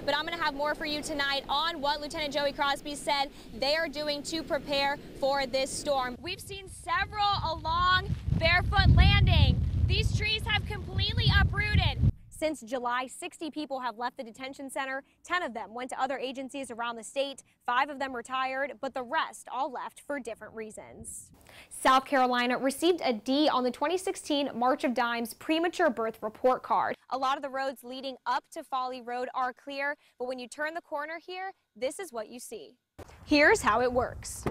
But I'm going to have more for you tonight on what Lieutenant Joey Crosby said they are doing to prepare for this storm. We've seen several along Barefoot Landing. These trees have completely uprooted. Since July, 60 people have left the detention center. 10 of them went to other agencies around the state. 5 of them retired, but the rest all left for different reasons. South Carolina received a D on the 2016 March of Dimes premature birth report card. A lot of the roads leading up to Folly Road are clear, but when you turn the corner here, this is what you see. Here's how it works.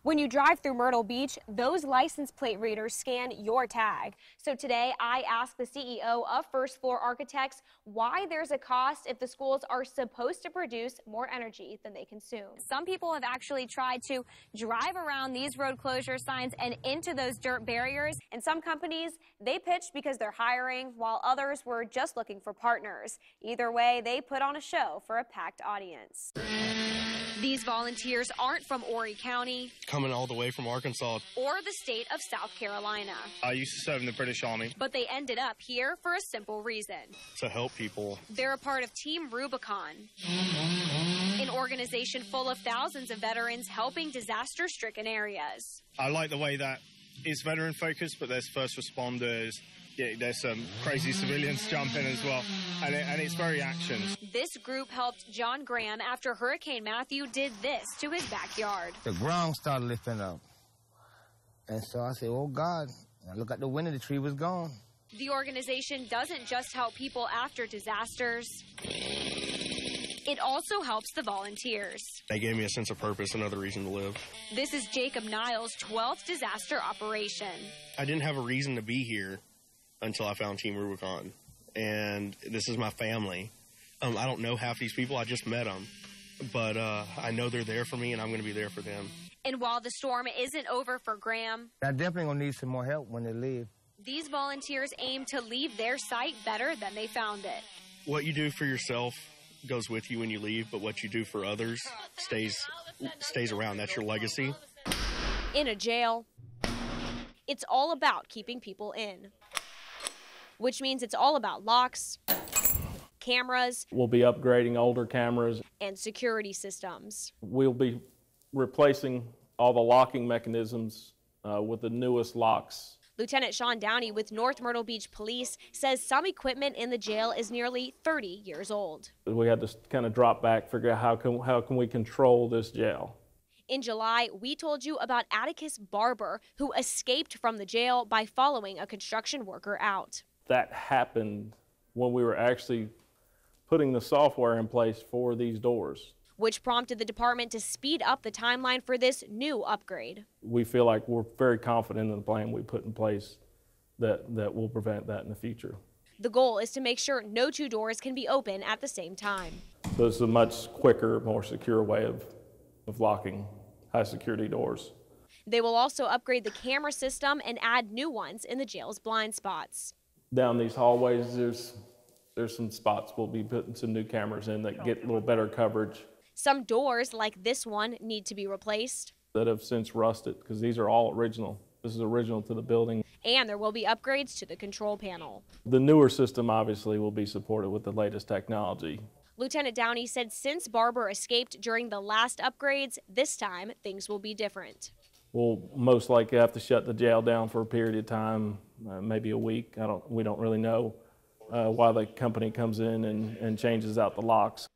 When you drive through Myrtle Beach, those license plate readers scan your tag. So today, I asked the CEO of First Floor Architects why there's a cost if the schools are supposed to produce more energy than they consume. Some people have actually tried to drive around these road closure signs and into those dirt barriers. And some companies, they pitched because they're hiring, while others were just looking for partners. Either way, they put on a show for a packed audience. These volunteers aren't from Horry County. Coming all the way from Arkansas. Or the state of South Carolina. I used to serve in the British Army. But they ended up here for a simple reason. To help people. They're a part of Team Rubicon, an organization full of thousands of veterans helping disaster-stricken areas. I like the way that it's veteran-focused, but there's first responders. Yeah, there's some crazy civilians jumping as well, and it's very action. This group helped John Graham after Hurricane Matthew did this to his backyard. The ground started lifting up, and so I said, oh God, and I look at the window, the tree was gone. The organization doesn't just help people after disasters. It also helps the volunteers. They gave me a sense of purpose, another reason to live. This is Jacob Niles' 12th disaster operation. I didn't have a reason to be here until I found Team Rubicon, and this is my family. I don't know half these people, I just met them, but I know they're there for me, and I'm going to be there for them. And while the storm isn't over for Graham, I definitely going to need some more help when they leave. These volunteers aim to leave their site better than they found it. What you do for yourself goes with you when you leave, but what you do for others stays around. That's your legacy. In a jail, it's all about keeping people in, which means it's all about locks, cameras. We'll be upgrading older cameras. And security systems. We'll be replacing all the locking mechanisms with the newest locks. Lieutenant Sean Downey with North Myrtle Beach Police says some equipment in the jail is nearly 30 years old. We had to kind of drop back, figure out how can we control this jail. In July, we told you about Atticus Barber, who escaped from the jail by following a construction worker out. That happened when we were actually putting the software in place for these doors, which prompted the department to speed up the timeline for this new upgrade. We feel like we're very confident in the plan we put in place that will prevent that in the future. The goal is to make sure no two doors can be open at the same time. So it's a much quicker, more secure way of locking high security doors. They will also upgrade the camera system and add new ones in the jail's blind spots. Down these hallways, there's some spots we'll be putting some new cameras in that get a little better coverage. Some doors, like this one, need to be replaced. That have since rusted, because these are all original. This is original to the building. And there will be upgrades to the control panel. The newer system obviously will be supported with the latest technology. Lieutenant Downey said since Barber escaped during the last upgrades, this time things will be different. We'll most likely have to shut the jail down for a period of time, maybe a week. We don't really know why the company comes in and changes out the locks.